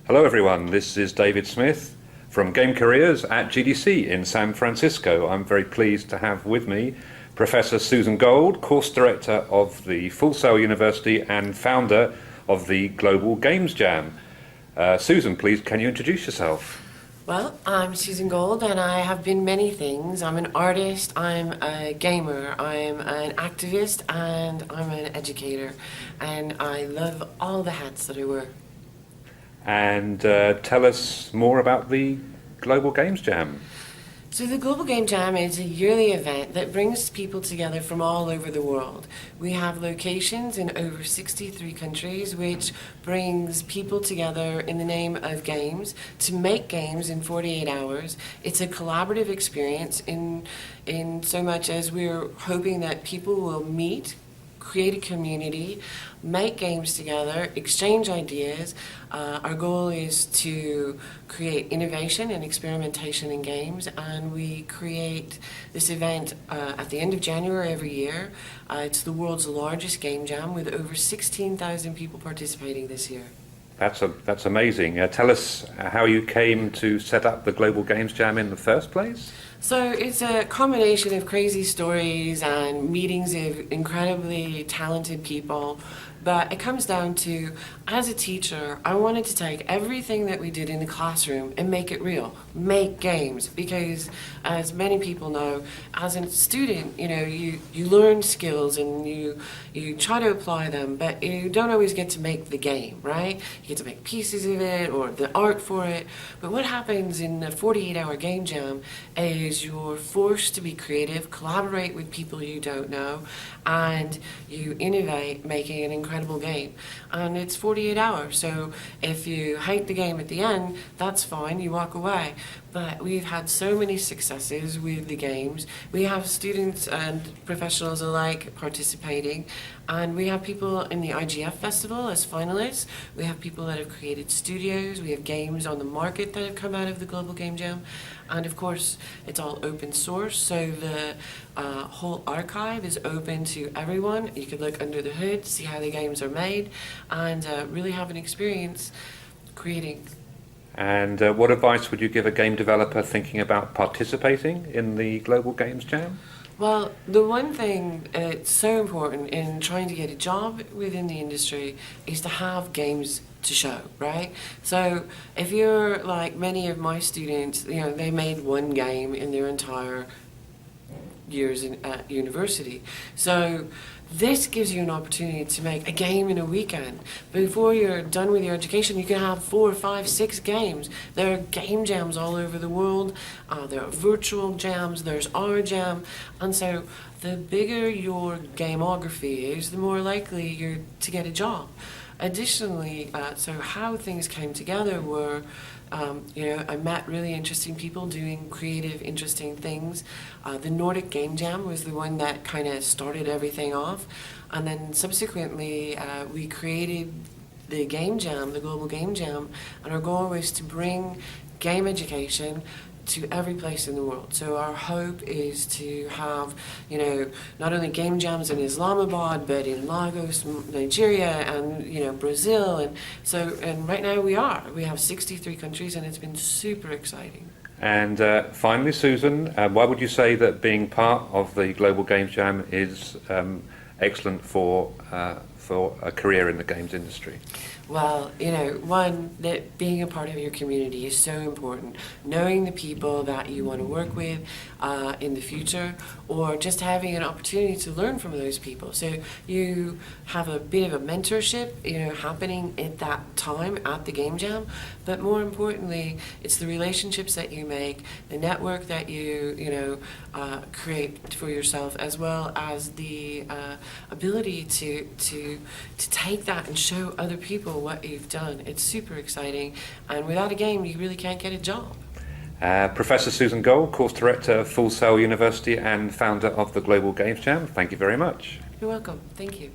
Hello everyone, this is David Smith from Game Careers at GDC in San Francisco. I'm very pleased to have with me Professor Susan Gold, Course Director of the Full Sail University and founder of the Global Games Jam. Susan, please can you introduce yourself? Well, I'm Susan Gold and I have been many things. I'm an artist, I'm a gamer, I'm an activist, and I'm an educator. And I love all the hats that I wear. And tell us more about the Global Games Jam. So the Global Game Jam is a yearly event that brings people together from all over the world. We have locations in over 63 countries, which brings people together in the name of games to make games in 48 hours. It's a collaborative experience in so much as we're hoping that people will meet, create a community, make games together, exchange ideas. Our goal is to create innovation and experimentation in games, and we create this event at the end of January every year. It's the world's largest game jam with over 16,000 people participating this year. That's amazing. Tell us how you came to set up the Global Games Jam in the first place. So it's a combination of crazy stories and meetings of incredibly talented people, but it comes down to, as a teacher, I wanted to take everything that we did in the classroom and make it real, make games, because as many people know, as a student, you learn skills and you try to apply them, but you don't always get to make the game, right? You get to make pieces of it or the art for it, but what happens in the 48-hour game jam is you're forced to be creative, collaborate with people you don't know, and you innovate, making an incredible game. And it's 48 hours, so if you hate the game at the end, that's fine, you walk away. But we've had so many successes with the games. We have students and professionals alike participating, and we have people in the IGF Festival as finalists. We have people that have created studios. We have games on the market that have come out of the Global Game Jam. And of course, it's all open source, so the whole archive is open to everyone. You could look under the hood, see how the games are made, and really have an experience creating. And what advice would you give a game developer thinking about participating in the Global Games Jam? Well, the one thing that's so important in trying to get a job within the industry is to have games to show, right? So if you're like many of my students, they made one game in their entire years at university. So this gives you an opportunity to make a game in a weekend. Before you're done with your education, you can have 4, 5, 6 games. There are game jams all over the world. There are virtual jams, there's our jam. And so the bigger your gameography is, the more likely you're to get a job. Additionally, so how things came together were, I met really interesting people doing creative, interesting things. The Nordic Game Jam was the one that kind of started everything off. And then subsequently, we created the Game Jam, the Global Game Jam, and our goal was to bring game education to every place in the world. So our hope is to have, not only game jams in Islamabad, but in Lagos, Nigeria, and Brazil, and right now we have 63 countries, and it's been super exciting. And finally, Susan, why would you say that being part of the Global Games Jam is excellent for a career in the games industry? Well, one, that being a part of your community is so important. Knowing the people that you want to work with in the future, or just having an opportunity to learn from those people. So you have a bit of a mentorship, happening at that time at the Game Jam. But more importantly, it's the relationships that you make, the network that you create for yourself, as well as the ability to take that and show other people what you've done. It's super exciting, and without a game, you really can't get a job. Professor Susan Gold, Course Director of Full Sail University and founder of the Global Games Jam, thank you very much. You're welcome. Thank you.